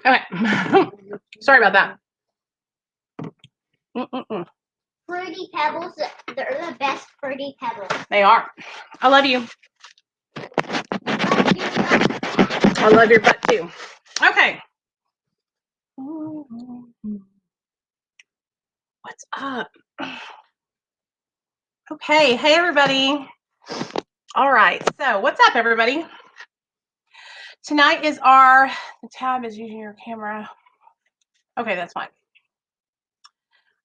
Okay. Sorry about that. Fruity Pebbles, they're the best Fruity Pebbles. They are. I love you. I love your butt too. Okay. What's up? Okay. Hey, everybody. All right. So what's up, everybody? Tonight is the tab is using your camera. Okay, that's fine.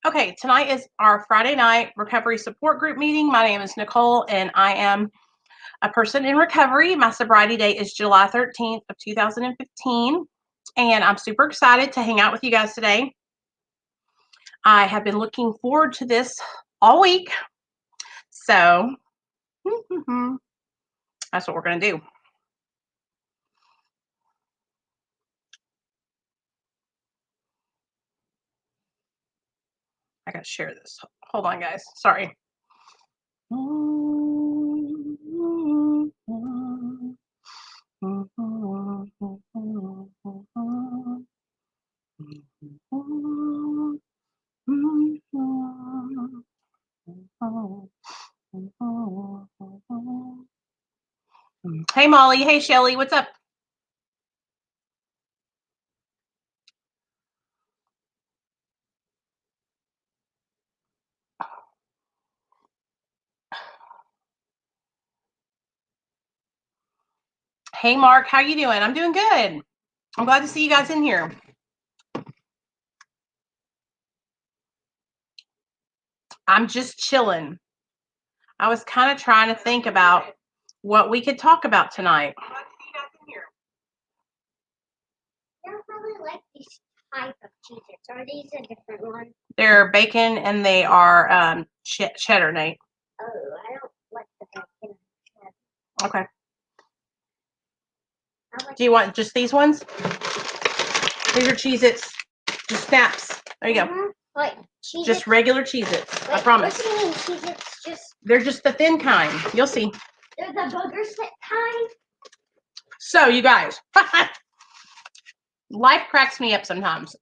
Okay, tonight is our Friday night recovery support group meeting. My name is Nicole, and I am a person in recovery. My sobriety date is July 13th of 2015, and I'm super excited to hang out with you guys today. I have been looking forward to this all week, so that's what we're going to do. I got to share this. Hold on, guys. Sorry. Hey, Molly. Hey, Shelly. What's up? Hey, Mark. How you doing? I'm doing good. I'm glad to see you guys in here. I'm just chilling. I was kind of trying to think about what we could talk about tonight. I don't really like these type of cheeses. Are these a different one? They're bacon and they are cheddar, Nate. Oh, I don't like the bacon. Okay. Do you want just these ones? These are Cheez-Its. Just snaps. There you go. Wait, Cheez-Its? Just regular Cheez-Its. I promise. What do you mean Cheez-Its? They're just the thin kind. You'll see. They're the booger kind? So, you guys. Life cracks me up sometimes.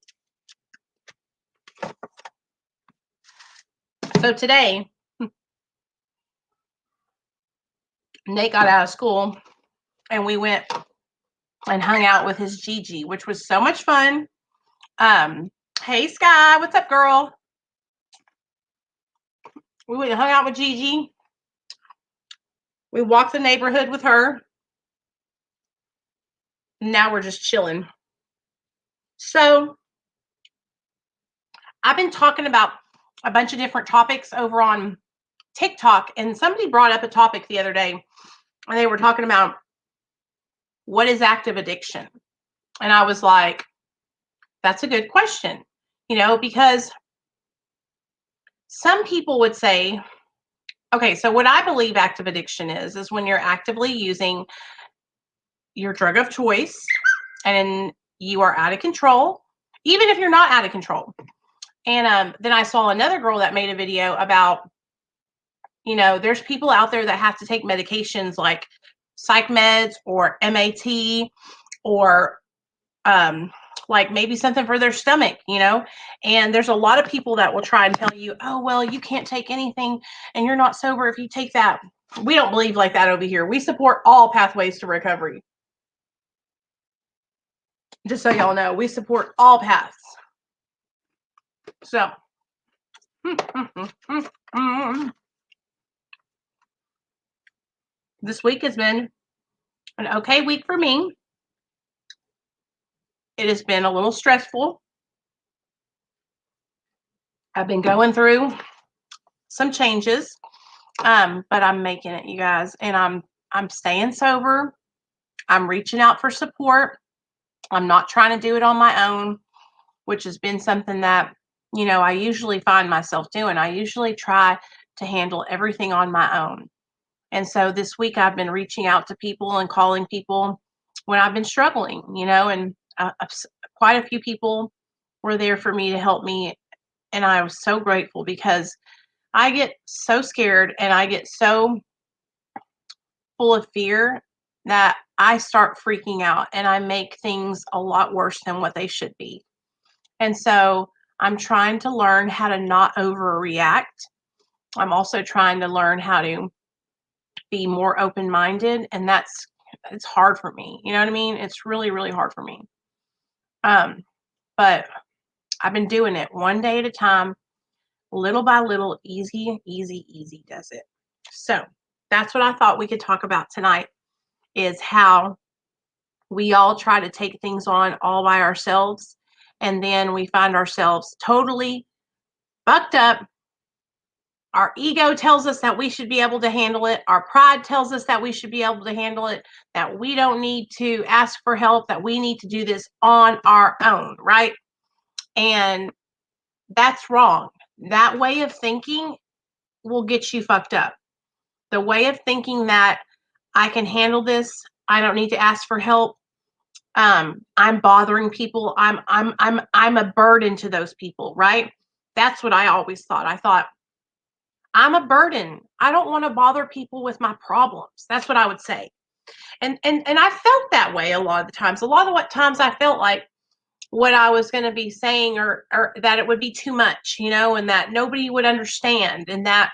So today, Nate got out of school and we went and hung out with his Gigi, which was so much fun. Hey, Sky, what's up, girl? We went and hung out with Gigi. We walked the neighborhood with her. Now we're just chilling. So I've been talking about a bunch of different topics over on TikTok, and somebody brought up a topic the other day, and they were talking about what is active addiction. And I was like, that's a good question, because some people would say, okay, so what I believe active addiction is when you're actively using your drug of choice and you are out of control, even if you're not out of control. And then I saw another girl that made a video about, there's people out there that have to take medications like psych meds or MAT or like maybe something for their stomach, and there's a lot of people that will try and tell you, oh, well, you can't take anything and you're not sober if you take that. We don't believe like that over here. We support all pathways to recovery. Just so y'all know, we support all paths. So, this week has been an okay week for me. It has been a little stressful. I've been going through some changes, but I'm making it, you guys, and I'm staying sober. I'm reaching out for support. I'm not trying to do it on my own, which has been something that, I usually find myself doing. I usually try to handle everything on my own. And so this week I've been reaching out to people and calling people when I've been struggling, and quite a few people were there for me to help me. And I was so grateful because I get so scared and I get so full of fear that I start freaking out and I make things a lot worse than what they should be. And so I'm trying to learn how to not overreact. I'm also trying to learn how to be more open-minded, and it's hard for me. You know what I mean? It's really, really hard for me. But I've been doing it one day at a time, little by little, easy, easy, easy does it. So that's what I thought we could talk about tonight, is how we all try to take things on all by ourselves, and then we find ourselves totally fucked up. Our ego tells us that we should be able to handle it. Our pride tells us that we should be able to handle it, that we don't need to ask for help, that we need to do this on our own, right? And that's wrong. That way of thinking will get you fucked up. The way of thinking that I can handle this, I don't need to ask for help. I'm bothering people. I'm a burden to those people, right? That's what I always thought. I thought, I'm a burden. I don't want to bother people with my problems. That's what I would say. And I felt that way a lot of the times. A lot of what times I felt like what I was going to be saying or that it would be too much, and that nobody would understand, and that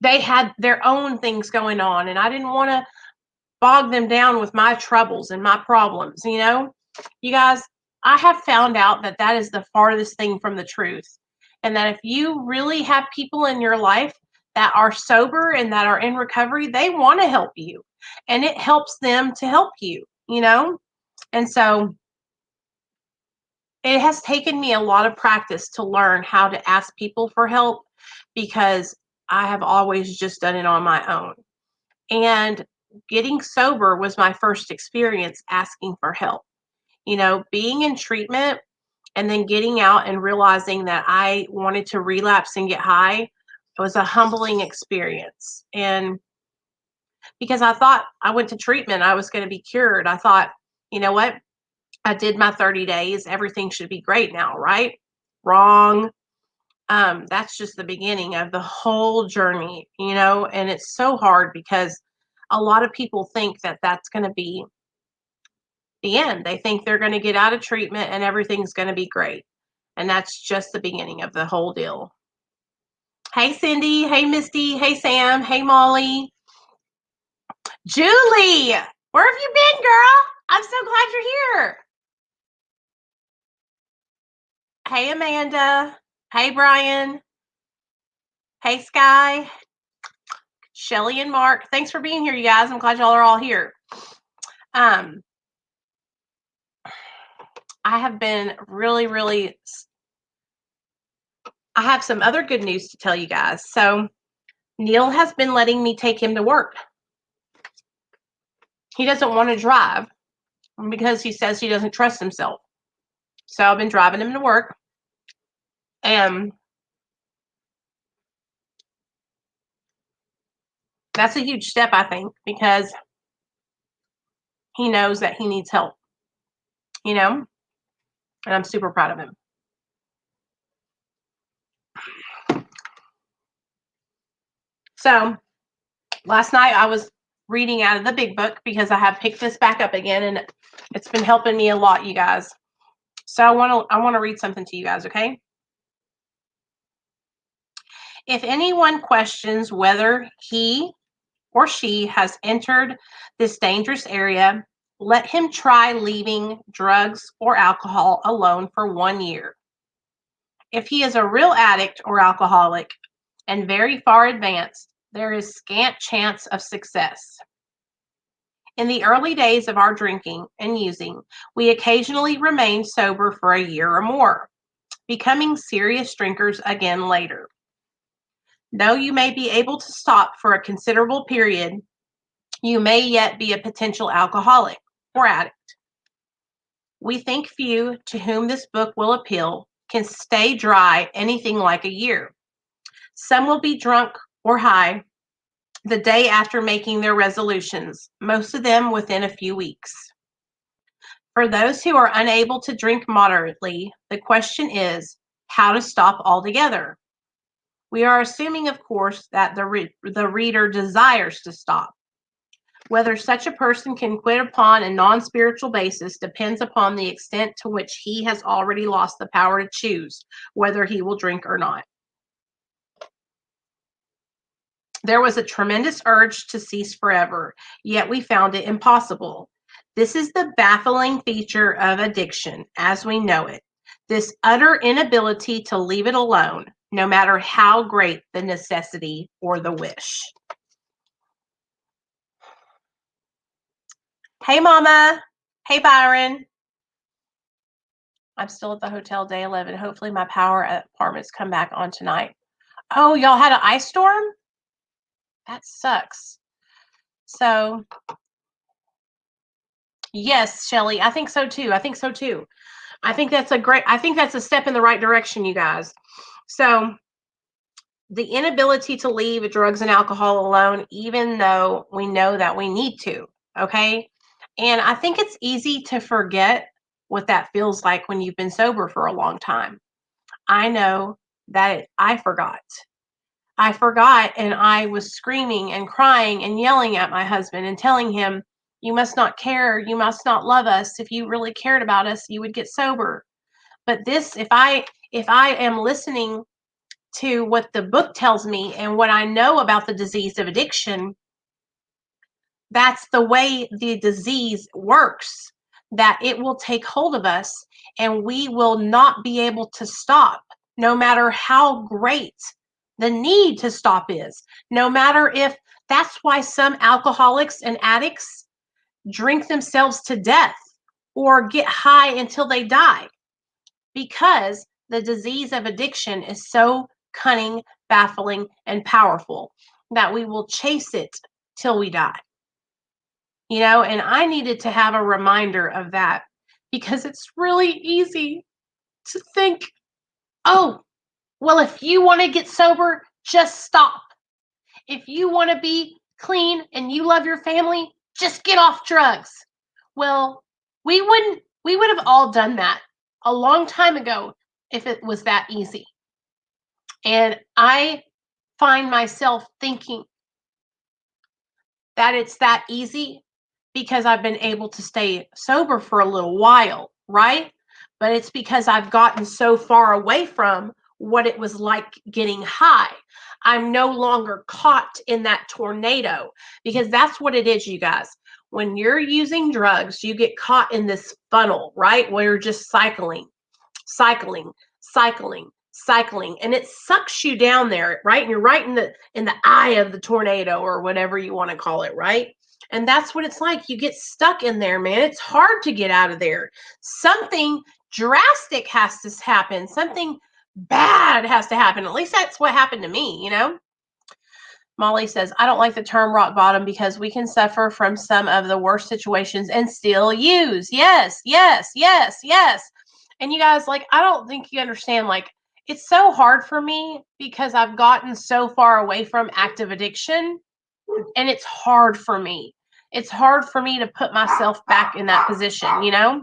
they had their own things going on, and I didn't want to bog them down with my troubles and my problems. You guys, I have found out that that is the farthest thing from the truth. And that if you really have people in your life that are sober and that are in recovery, they want to help you, and it helps them to help you. And so it has taken me a lot of practice to learn how to ask people for help, because I have always just done it on my own. And getting sober was my first experience asking for help. Being in treatment and then getting out and realizing that I wanted to relapse and get high was a humbling experience. And because I thought I went to treatment, I was going to be cured. I thought, you know what? I did my 30 days. Everything should be great now, right? Wrong. That's just the beginning of the whole journey, and it's so hard because a lot of people think that that's going to be the end. They think they're going to get out of treatment and everything's going to be great. And that's just the beginning of the whole deal. Hey, Cindy. Hey, Misty. Hey, Sam. Hey, Molly. Julie, where have you been, girl? I'm so glad you're here. Hey, Amanda. Hey, Brian. Hey, Sky. Shelly and Mark. Thanks for being here, you guys. I'm glad y'all are all here. I have been really, really, I have some other good news to tell you guys. So Neil has been letting me take him to work. He doesn't want to drive because he says he doesn't trust himself. So I've been driving him to work. And that's a huge step, I think, because he knows that he needs help, and I'm super proud of him. So last night I was reading out of the big book because I have picked this back up again, and it's been helping me a lot, you guys. So I want to read something to you guys, okay? If anyone questions whether he or she has entered this dangerous area, let him try leaving drugs or alcohol alone for 1 year. If he is a real addict or alcoholic and very far advanced, there is scant chance of success. In the early days of our drinking and using, we occasionally remain sober for a year or more, becoming serious drinkers again later. Though you may be able to stop for a considerable period, you may yet be a potential alcoholic or addict. We think few to whom this book will appeal can stay dry anything like a year. Some will be drunk or high the day after making their resolutions, most of them within a few weeks. For those who are unable to drink moderately, the question is how to stop altogether. We are assuming, of course, that the reader desires to stop. Whether such a person can quit upon a non-spiritual basis depends upon the extent to which he has already lost the power to choose whether he will drink or not. There was a tremendous urge to cease forever, yet we found it impossible. This is the baffling feature of addiction as we know it. This utter inability to leave it alone, no matter how great the necessity or the wish. Hey, Mama. Hey, Byron. I'm still at the hotel day 11. Hopefully my power at apartments come back on tonight. Oh, y'all had an ice storm? That sucks. So, yes, Shelly, I think so too. I think that's a step in the right direction, you guys. So, the inability to leave drugs and alcohol alone, even though we know that we need to, okay? And I think it's easy to forget what that feels like when you've been sober for a long time. I know that I forgot. And I was screaming and crying and yelling at my husband and telling him, you must not care, you must not love us. If you really cared about us, you would get sober. But this, if I am listening to what the book tells me and what I know about the disease of addiction, that's the way the disease works, that it will take hold of us and we will not be able to stop, no matter how great the need to stop is. No matter if that's why some alcoholics and addicts drink themselves to death or get high until they die, because the disease of addiction is so cunning, baffling, and powerful that we will chase it till we die. You know, and I needed to have a reminder of that, because it's really easy to think, oh, well, if you want to get sober, just stop. If you want to be clean and you love your family, just get off drugs. Well, we would have all done that a long time ago if it was that easy. And I find myself thinking that it's that easy because I've been able to stay sober for a little while, right? But it's because I've gotten so far away from what it was like getting high. I'm no longer caught in that tornado, because that's what it is, you guys. When you're using drugs, you get caught in this funnel, right? Where you're just cycling, and it sucks you down there, right? And you're right in the eye of the tornado, or whatever you want to call it, right? And that's what it's like. You get stuck in there, man. It's hard to get out of there. Something drastic has to happen. Something bad has to happen. At least that's what happened to me, you know? Molly says, I don't like the term rock bottom because we can suffer from some of the worst situations and still use. Yes. And you guys, like, I don't think you understand, like, it's so hard for me because I've gotten so far away from active addiction, and it's hard for me. It's hard for me to put myself back in that position, you know?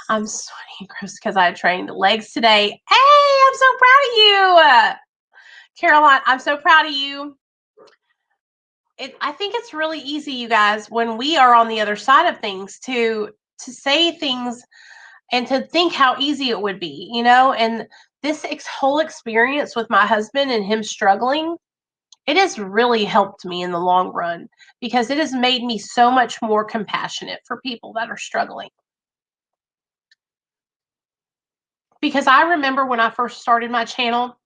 I'm sweating because I trained legs today. Hey, I'm so proud of you. Caroline, I'm so proud of you. I think it's really easy, you guys, when we are on the other side of things, to say things and to think how easy it would be, you know? And this whole experience with my husband and him struggling, it has really helped me in the long run, because it has made me so much more compassionate for people that are struggling. Because I remember when I first started my channel,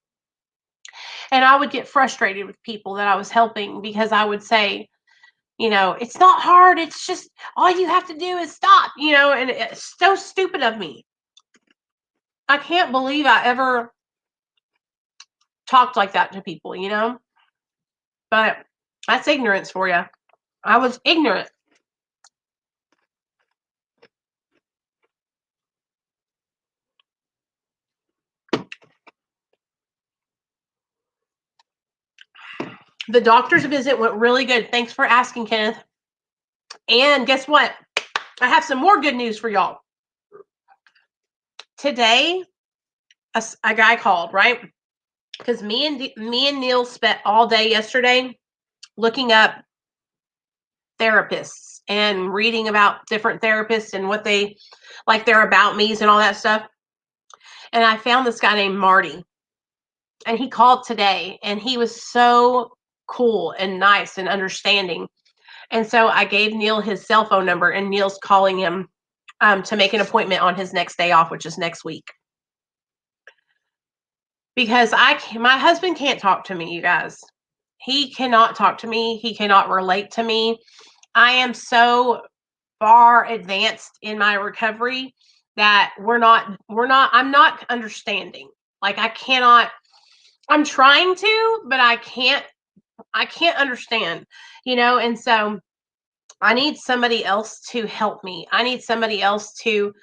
and I would get frustrated with people that I was helping, because I would say, you know, it's not hard. It's just all you have to do is stop, you know, and it's so stupid of me. I can't believe I ever talked like that to people, you know, but that's ignorance for you. I was ignorant. The doctor's visit went really good. Thanks for asking, Kenneth. And guess what? I have some more good news for y'all. Today, a guy called, right? Because me and Neil spent all day yesterday looking up therapists and reading about different therapists and what they like, their about me's and all that stuff. And I found this guy named Marty, and he called today, and he was so cool and nice and understanding. And so I gave Neil his cell phone number, and Neil's calling him to make an appointment on his next day off, which is next week. Because my husband can't talk to me, you guys. He cannot talk to me. He cannot relate to me. I am so far advanced in my recovery that I'm not understanding. Like, I'm trying to, but I can't understand, and so I need somebody else to help me. I need somebody else to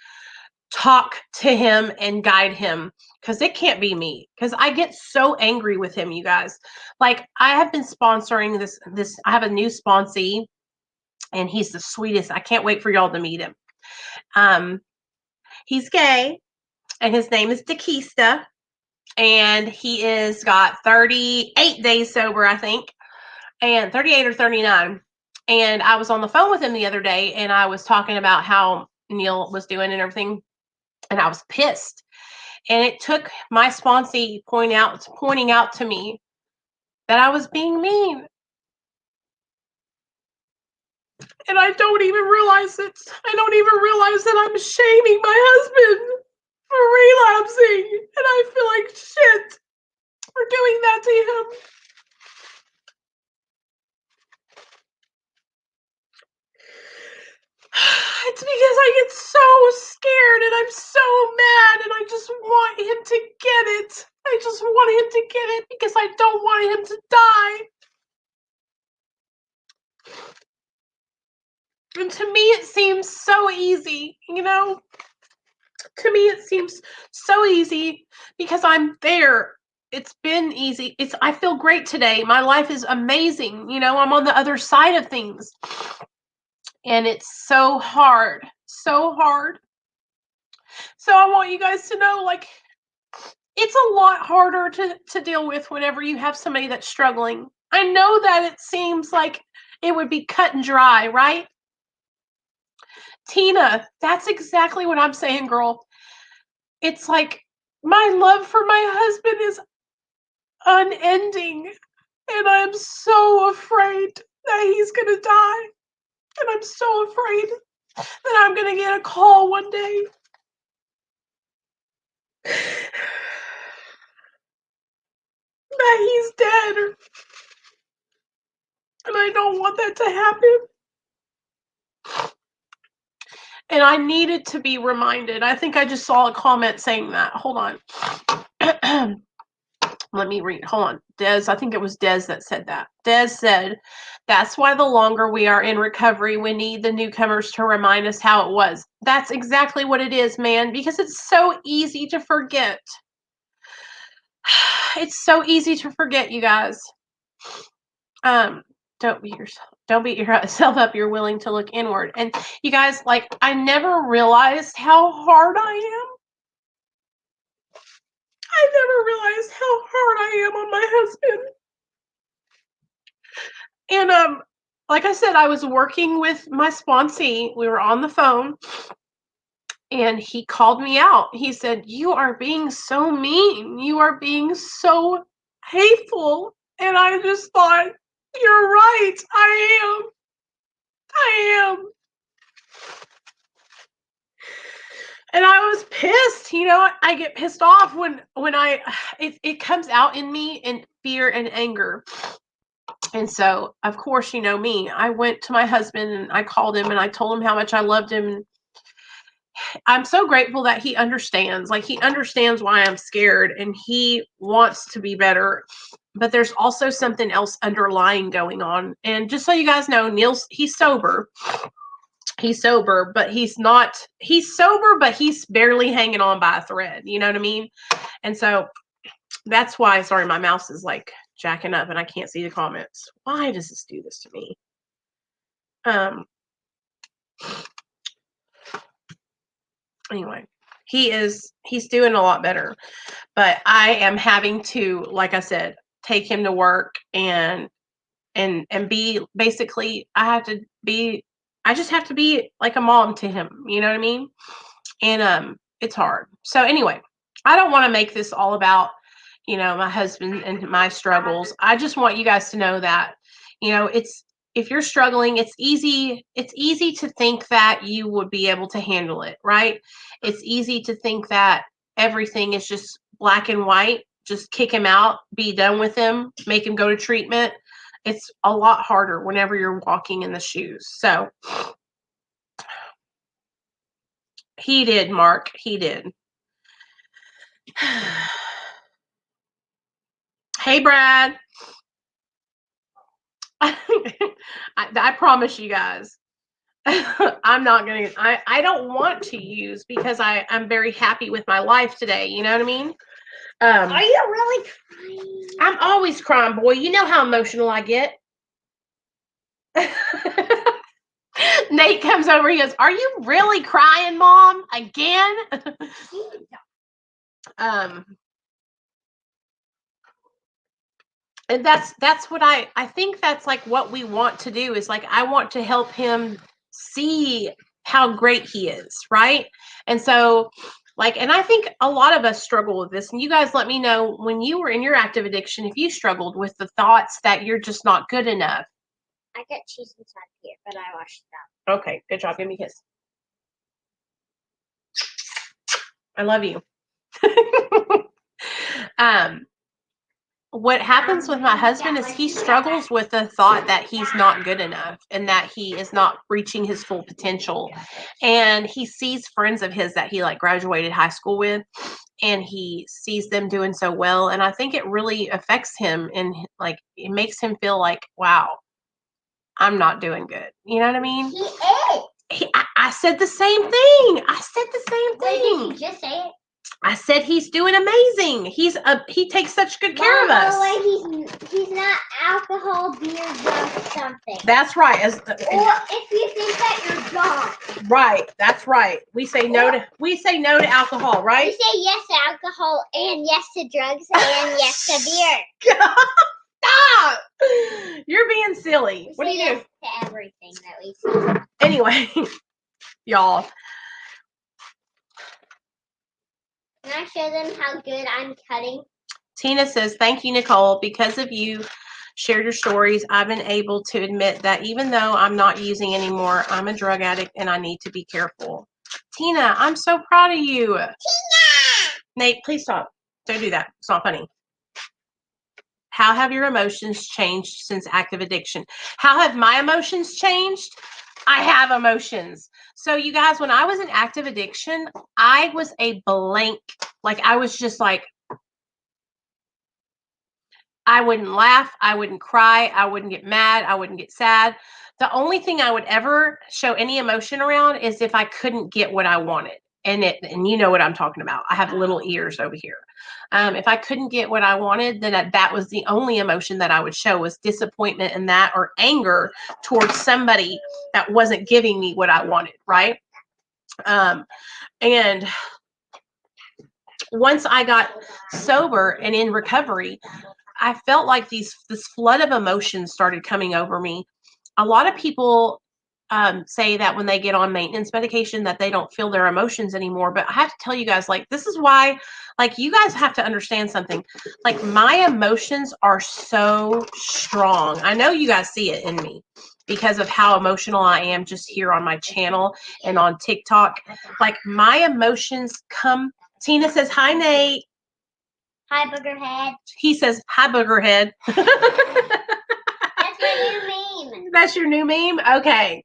talk to him and guide him, because it can't be me, because I get so angry with him, you guys. Like, I have been sponsoring this I have a new sponsee, and he's the sweetest. I can't wait for y'all to meet him. He's gay, and his name is Dakista, and he is got 38 days sober, I think, and 38 or 39. And I was on the phone with him the other day, and I was talking about how Neil was doing and everything, and I was pissed. And it took my sponsee pointing out to me that I was being mean. And I don't even realize it. I don't even realize that I'm shaming my husband for relapsing. And I feel like shit for doing that to him. It's because I get so scared and I'm so mad, and I just want him to get it. I just want him to get it because I don't want him to die. And to me, it seems so easy, To me, it seems so easy because I'm there. It's been easy. I feel great today. My life is amazing. I'm on the other side of things. And it's so hard. So hard. So I want you guys to know, like, it's a lot harder to deal with whenever you have somebody that's struggling. I know that it seems like it would be cut and dry, right? Tina, that's exactly what I'm saying, girl. It's like my love for my husband is unending, and I'm so afraid that he's going to die. And I'm so afraid that I'm going to get a call one day that he's dead. And I don't want that to happen. And I needed to be reminded. I think I just saw a comment saying that. Hold on. Let me read. Hold on. Des, I think it was Des that said that. Des said, that's why the longer we are in recovery, we need the newcomers to remind us how it was. That's exactly what it is, man, because it's so easy to forget. It's so easy to forget, you guys. Don't beat yourself up. You're willing to look inward. And you guys, like, I never realized how hard I am. I never realized how hard I am on my husband. And like I said, I was working with my sponsee. We were on the phone, and he called me out. He said, "You are being so mean. You are being so hateful." And I just thought, you're right. I am. And I was pissed. I get pissed off when it comes out in me in fear and anger. And so, of course, me, I went to my husband and I called him and I told him how much I loved him. I'm so grateful that he understands. Like, he understands why I'm scared, and he wants to be better. But there's also something else underlying going on. And just so you guys know, he's sober. He's sober, but he's sober, but he's barely hanging on by a thread. You know what I mean? And so that's why, sorry, my mouse is like jacking up and I can't see the comments. Why does this do this to me? Anyway, he's doing a lot better, but I am having to, like I said, take him to work and and be basically, I just have to be like a mom to him. You know what I mean? And it's hard. So anyway, I don't want to make this all about, my husband and my struggles. I just want you guys to know that, it's, if you're struggling, it's easy to think that you would be able to handle it, right? It's easy to think that everything is just black and white. Just kick him out, be done with him, make him go to treatment. It's a lot harder whenever you're walking in the shoes. So he did, Mark. He did. Hey, Brad. I promise you guys, I'm not going to, I don't want to use because I'm very happy with my life today. You know what I mean? Are you really crying? I'm always crying, boy. You know how emotional I get. Nate comes over. He goes, "Are you really crying, Mom? Again?" And that's what I think that's like what we want to do is like I want to help him see how great he is, right? And so and I think a lot of us struggle with this. And you guys let me know when you were in your active addiction if you struggled with the thoughts that you're just not good enough. I got cheese inside here, but I washed it out. Okay, good job. Give me a kiss. I love you. What happens with my husband is he struggles with the thought that he's not good enough and that he is not reaching his full potential. And he sees friends of his that he graduated high school with, and he sees them doing so well. And I think it really affects him, and it makes him feel like, wow, I'm not doing good. You know what I mean? He is. I said the same thing. Wait, did you just say it? I said he's doing amazing. He takes such good care of us. He's not alcohol, beer, drunk, something. That's right. Or if you think that you're gone. Right. That's right. We say no to alcohol, right? We say yes to alcohol and yes to drugs and yes to beer. Stop! You're being silly. What do you do? To everything that we say. Anyway, y'all. Can I show them how good I'm cutting? Tina says, "Thank you, Nicole. Because of you shared your stories, I've been able to admit that even though I'm not using anymore, I'm a drug addict and I need to be careful." Tina, I'm so proud of you. Tina! Nate, please stop. Don't do that. It's not funny. How have your emotions changed since active addiction? How have my emotions changed? I have emotions. So you guys, when I was in active addiction, I was a blank. I was just I wouldn't laugh. I wouldn't cry. I wouldn't get mad. I wouldn't get sad. The only thing I would ever show any emotion around is if I couldn't get what I wanted. And you know what I'm talking about. I have little ears over here. If I couldn't get what I wanted, then that was the only emotion that I would show was disappointment in that, or anger towards somebody that wasn't giving me what I wanted, right? And once I got sober and in recovery, I felt like this flood of emotions started coming over me. A lot of people say that when they get on maintenance medication that they don't feel their emotions anymore. But I have to tell you guys, this is why, you guys have to understand something. My emotions are so strong. I know you guys see it in me because of how emotional I am just here on my channel and on TikTok. My emotions come. Tina says, "Hi, Nate." Hi, Boogerhead. He says, "Hi, Boogerhead." That's my new meme. That's your new meme? Okay.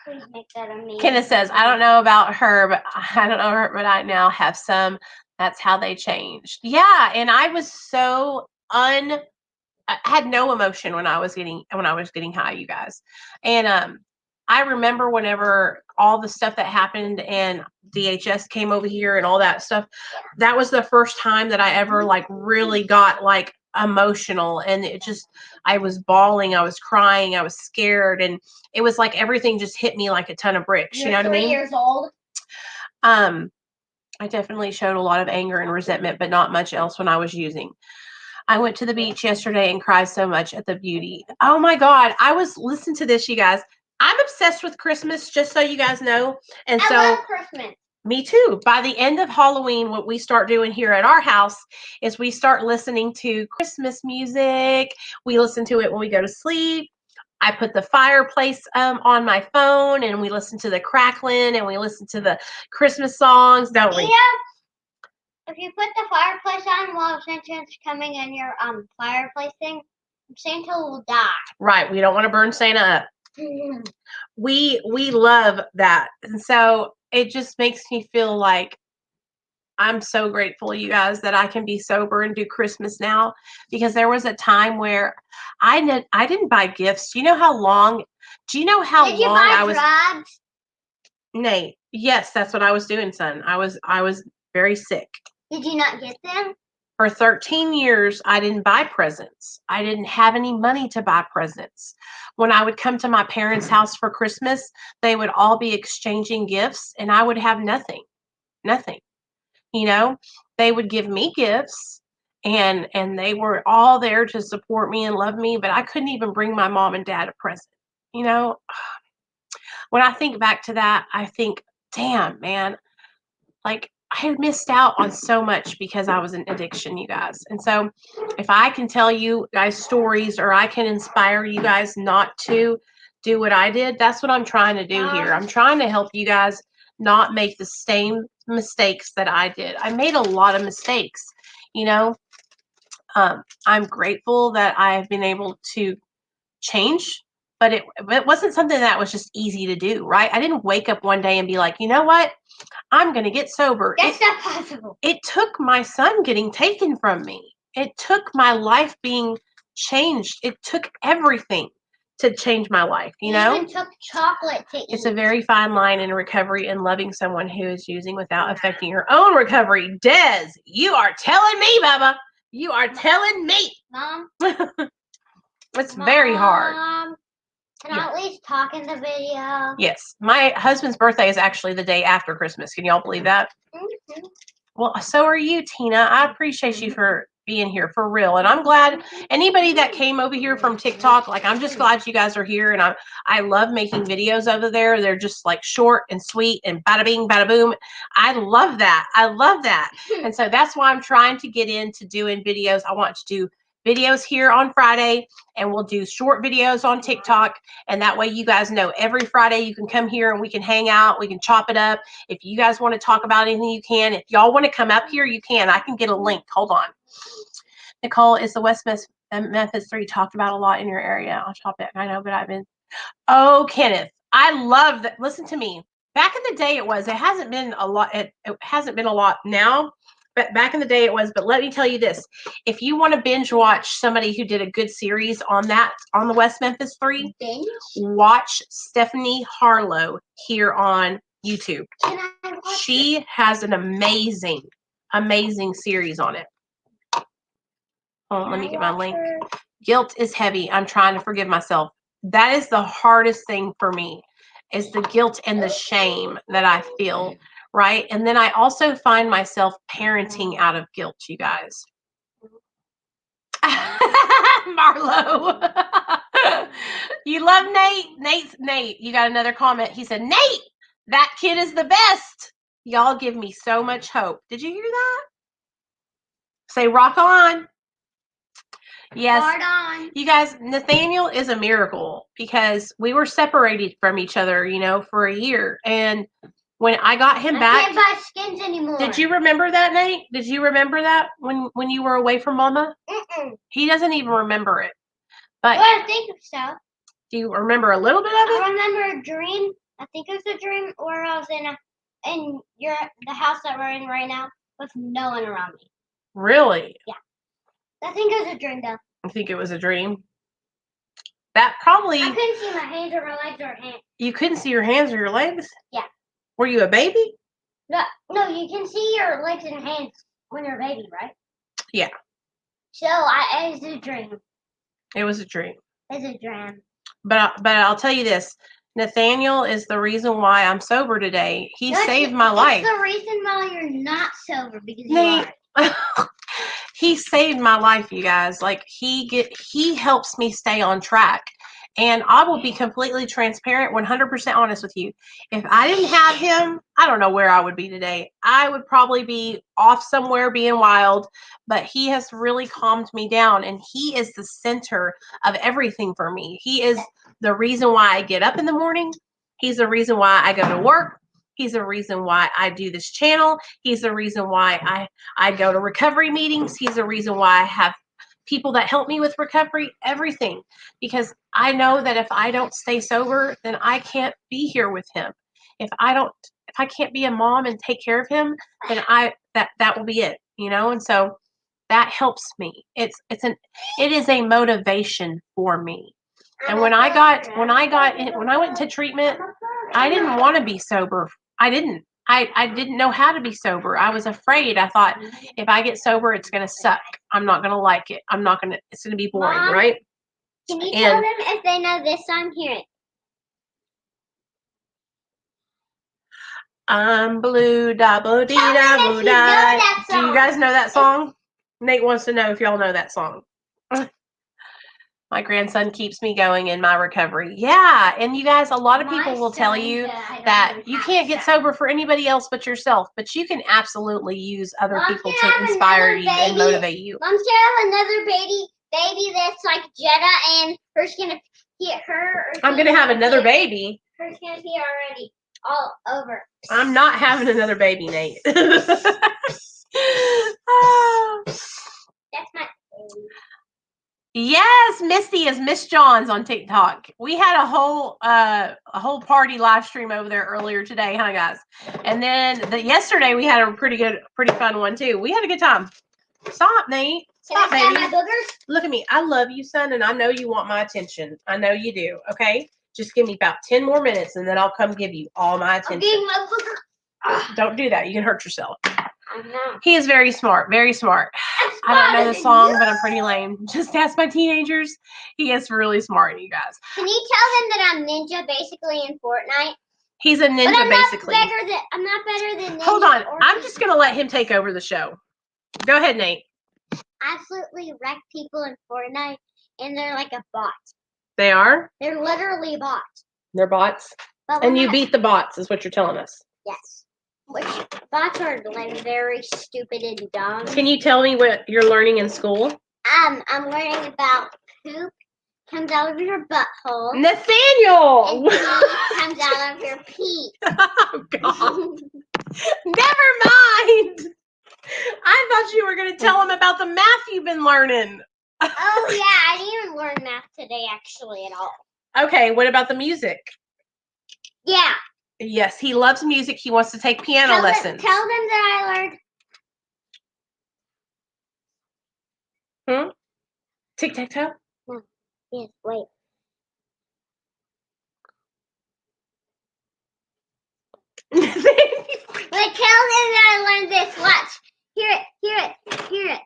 Please make that a meme. Kenneth says, "I don't know about her, but I now have some. That's how they changed." Yeah, and I was I had no emotion when I was getting high, you guys. And I remember whenever all the stuff that happened and DHS came over here and all that stuff, that was the first time that I ever really got emotional, and I was bawling, I was crying, I was scared, and it was everything just hit me like a ton of bricks. You know what I mean? 3 years old. I definitely showed a lot of anger and resentment, but not much else when I was using. I went to the beach yesterday and cried so much at the beauty. Oh my God. Listen to this, you guys. I'm obsessed with Christmas, just so you guys know. And I so love Christmas. me too. By the end of Halloween, what we start doing here at our house is we start listening to Christmas music. We listen to it when we go to sleep. I put the fireplace on my phone, and we listen to the crackling, and we listen to the Christmas songs, don't we? Yeah. If you put the fireplace on while Santa's coming in your fireplace thing, Santa will die. Right. We don't want to burn Santa up. We love that. And so it just makes me feel like I'm so grateful, you guys, that I can be sober and do Christmas now, because there was a time where I didn't buy gifts. Do you know how long Did you buy I was drugs? Nate? Yes, that's what I was doing, son. I was very sick. Did you not get them? For 13 years, I didn't buy presents. I didn't have any money to buy presents. When I would come to my parents' house for Christmas, they would all be exchanging gifts, and I would have nothing. Nothing. You know, they would give me gifts, and they were all there to support me and love me, but I couldn't even bring my mom and dad a present. You know, when I think back to that, I think, damn, man, like I had missed out on so much because I was in addiction, you guys. And so if I can tell you guys stories, or I can inspire you guys not to do what I did, that's what I'm trying to do here. I'm trying to help you guys not make the same mistakes that I did. I made a lot of mistakes, you know. I'm grateful that I've been able to change, but it wasn't something that was just easy to do, right? I didn't wake up one day and be like, you know what? I'm going to get sober. That's not possible. It took my son getting taken from me. It took my life being changed. It took everything to change my life, you know? Even took chocolate to eat. It's a very fine line in recovery and loving someone who is using without affecting your own recovery. Des, you are telling me, Bubba. You are telling me. Mom. It's very hard. Can I at least talk in the video? Yes. My husband's birthday is actually the day after Christmas. Can y'all believe that? Mm-hmm. Well, so are you, Tina. I appreciate you for being here, for real. And I'm glad anybody that came over here from TikTok, like, I'm just glad you guys are here. And I love making videos over there. They're just like short and sweet and bada bing, bada boom. I love that. I love that. And so that's why I'm trying to get into doing videos. I want to do videos here on Friday, and we'll do short videos on TikTok. And that way you guys know every Friday you can come here and we can hang out. We can chop it up. If you guys want to talk about anything, you can. If y'all want to come up here, you can. I can get a link. Hold on. Nicole, is the West Memphis 3 talked about a lot in your area? I'll chop it. I know, but I've been. Oh, Kenneth, I love that. Listen to me. Back in the day, it was. It hasn't been a lot. It hasn't been a lot now. But back in the day it was. But let me tell you this. If you want to binge watch somebody who did a good series on the West Memphis 3, Binge? watch Stephanie Harlow here on YouTube. Can I watch She has an amazing series on it. Hold on, let me get my link. Guilt is heavy. I'm trying to forgive myself. That is the hardest thing for me, is the guilt and the shame that I feel. Right. And then I also find myself parenting out of guilt, you guys. Marlo. You love Nate. Nate, you got another comment. He said, Nate, that kid is the best. Y'all give me so much hope. Did you hear that? Say rock on. Yes. Hard on. You guys, Nathaniel is a miracle, because we were separated from each other, you know, for a year. And when I got him back, I can't buy skins anymore. Did you remember that, Nate? Did you remember that when you were away from Mama? Mm-mm. He doesn't even remember it. But Well, I think so. Do you remember a little bit of it? I remember a dream. I think it was a dream where I was in the house that we're in right now with no one around me. Really? Yeah. I think it was a dream though. I think it was a dream. That probably. I couldn't see my hands or my legs or hands. You couldn't see your hands or your legs? Yeah. Were you a baby? No, you can see your legs and hands when you're a baby, right? Yeah. So it was a dream. It was a dream. It's a dream. But I'll tell you this. Nathaniel is the reason why I'm sober today. He saved my life. It's the reason why you're not sober, because you Nate, are. he saved my life, you guys. Like he helps me stay on track. And I will be completely transparent, 100% honest with you. If I didn't have him, I don't know where I would be today. I would probably be off somewhere being wild, but he has really calmed me down, and he is the center of everything for me. He is the reason why I get up in the morning. He's the reason why I go to work. He's the reason why I do this channel. He's the reason why I go to recovery meetings. He's the reason why I have people that help me with recovery, everything. Because I know that if I don't stay sober, then I can't be here with him. If I can't be a mom and take care of him, then that will be it, you know? And so that helps me. It is a motivation for me. And when I went into treatment, I didn't want to be sober. I didn't know how to be sober. I was afraid. I thought if I get sober, it's going to suck. I'm not going to like it. It's going to be boring, Mom, right? Can you tell them if they know this song? Hear it. I'm blue, da boo dee da boo da. Do you guys know that song? Nate wants to know if y'all know that song. My grandson keeps me going in my recovery. Yeah, and you guys, a lot of people will tell you that you can't get sober for anybody else but yourself, but you can absolutely use other people to inspire you and motivate you. Mom's gonna have another baby that's like Jetta, and her's gonna get her. I'm gonna have another baby. Her's gonna be already all over. I'm not having another baby, Nate. That's my baby. Yes, Misty is Miss Johns on TikTok. We had a whole party live stream over there earlier today, huh, guys? And then yesterday we had a pretty fun one too. We had a good time. Stop, Nate. Stop, Can I baby. see my boogers? Look at me. I love you, son, and I know you want my attention. I know you do. Okay, just give me about 10 more minutes, and then I'll come give you all my attention. I'm getting my booger. Don't do that. You can hurt yourself. I know. He is very smart. Very smart. I don't know the song, but I'm pretty lame. Just ask my teenagers. He is really smart, you guys. Can you tell them that I'm ninja basically in Fortnite? He's a ninja, but basically. I'm not better than ninja. Hold on. I'm just going to let him take over the show. Go ahead, Nate. Absolutely wreck people in Fortnite, and they're like a bot. They are? They're literally bots. They're bots? And you beat the bots, is what you're telling us. Yes. Which bots are like very stupid and dumb. Can you tell me what you're learning in school? I'm learning about poop comes out of your butthole. Nathaniel! And pee comes out of your pee. Oh, God. Never mind. I thought you were going to tell him about the math you've been learning. Oh, yeah. I didn't even learn math today, actually, at all. Okay, what about the music? Yeah. Yes, he loves music. He wants to take piano lessons. Tell them that I learned. Tic-tac-toe? No. Yes, wait. But tell them that I learned this. Watch. Hear it.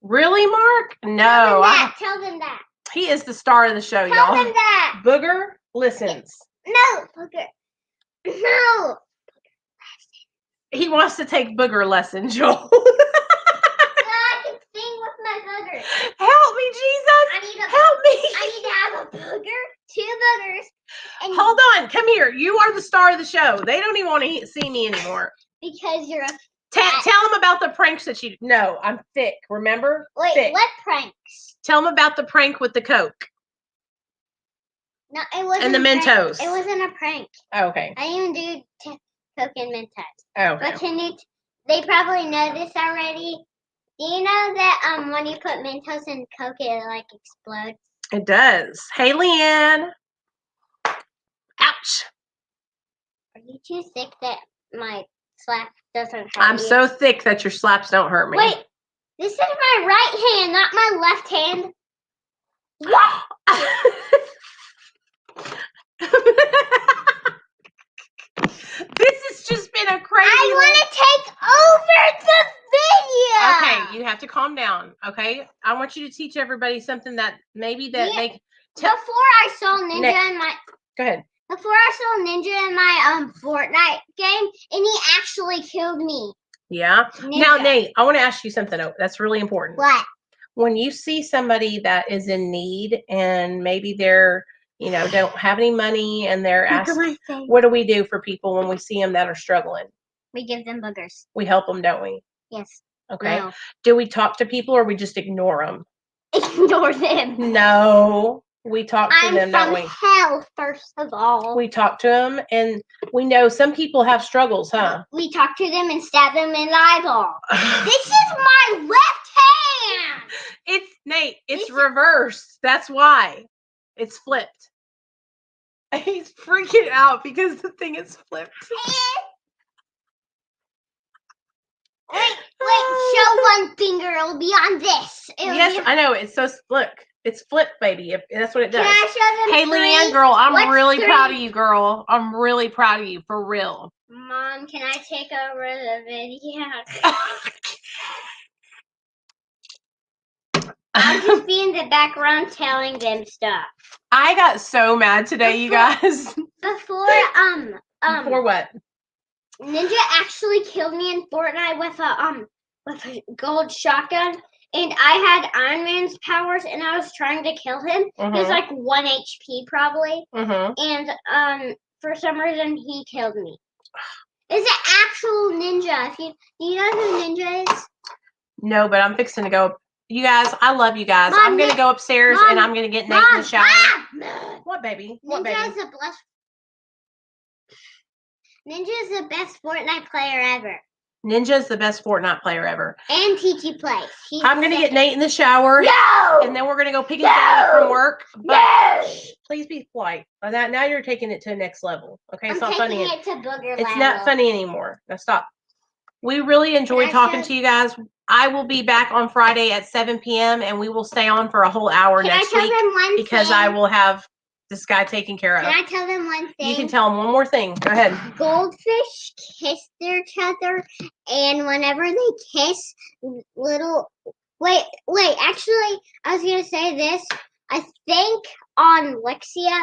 Really, Mark? No. Tell them that. He is the star of the show, y'all. Tell them that. Booger listens. No, Booger. No. He wants to take booger lessons, Joel. I can sing with my booger. Help me, Jesus. Help me. I need to have a booger, 2 boogers. And hold on. Come here. You are the star of the show. They don't even want to see me anymore. Because you're a tell them about the pranks that you... No, I'm thick. Remember? Wait, thick. What pranks? Tell them about the prank with the Coke. No, it wasn't. And the Mentos. It wasn't a prank. Oh, okay. I didn't even do Coke and Mentos. Oh, okay. But they probably know this already. Do you know that when you put Mentos in Coke, it like explodes? It does. Hey, Leanne. Ouch. Are you too thick that my slap doesn't hurt I'm you? so thick that your slaps don't hurt me. Wait, this is my right hand, not my left hand. This has just been a crazy... I want to take over the video. Okay, you have to calm down, okay? I want you to teach everybody something that maybe that they... Before I saw Ninja in my... Go ahead. Before I saw Ninja in my Fortnite game, and he actually killed me. Yeah. Now, Ninja. Nate, I want to ask you something that's really important. What? When you see somebody that is in need and maybe they're, don't have any money and they're Look at asking, my face. what do we do for people when we see them that are struggling? We give them boogers. We help them, don't we? Yes. Okay. No. Do we talk to people or we just ignore them? Ignore them. No. We talk to I'm them, don't from we? hell, first of all. We talk to them, and we know some people have struggles, huh? We talk to them and stab them in the eyeball. This is my left hand. It's Nate. It's This- reversed. That's why it's flipped. He's freaking out because the thing is flipped. Wait, show one finger. It'll be on this. Yes, I know. It's so look. It's flipped, baby. That's what it does. Can I show them Hey, three? Leanne, girl, I'm What's really three? proud of you, girl. I'm really proud of you, for real. Mom, can I take over the video? I'll just be in the background telling them stuff. I got so mad today, you guys. Before For what? Ninja actually killed me in Fortnite with a gold shotgun, and I had Iron Man's powers, and I was trying to kill him. He was like 1 HP probably, and for some reason he killed me. It's an actual ninja. Do you know who Ninja is? No, but I'm fixing to go. You guys, I love you guys. Mom, I'm gonna go upstairs and I'm gonna get Nate in the shower. Mom. What, baby? What, Ninja baby? is the best. Ninja is the best Fortnite player ever. Ninja's the best Fortnite player ever. And TT plays. I'm gonna get Nate in the shower. No. And then we're gonna go pick his daddy from work. But please be polite. Now you're taking it to the next level. Okay, it's not funny. It to booger It's level. not funny anymore. Now stop. We really enjoyed talking to you guys. I will be back on Friday at 7 p.m. and we will stay on for a whole hour next week because I will have this guy taken care of. Can I tell them one thing? You can tell them one more thing. Go ahead. Goldfish kiss each other, and whenever they kiss, wait. Actually, I was gonna say this. I think on Lexia,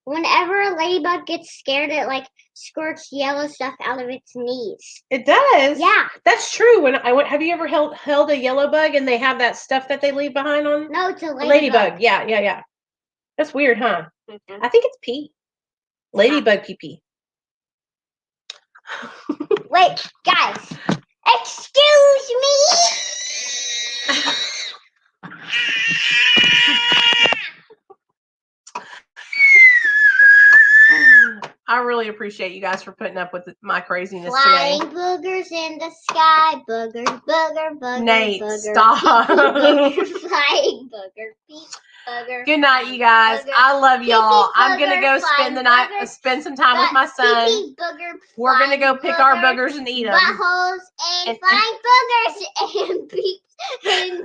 whenever a ladybug gets scared, it like squirts yellow stuff out of its knees. It does. Yeah. That's true. Have you ever held a yellow bug and they have that stuff that they leave behind on? No, it's a ladybug. Ladybug. Yeah. That's weird, huh? I think it's pee. Ladybug pee. Wait, guys. Excuse me. I really appreciate you guys for putting up with my craziness Flying today. boogers in the sky. Booger. Nate, booger. stop. Flying booger. Beep, booger. Good night, you guys. Booger. I love y'all. I'm gonna booger, go flying spend the night, booger. spend some time with my son. Pee-pee booger. We're gonna go pick our boogers and eat them. Buttholes and flying boogers and beeps and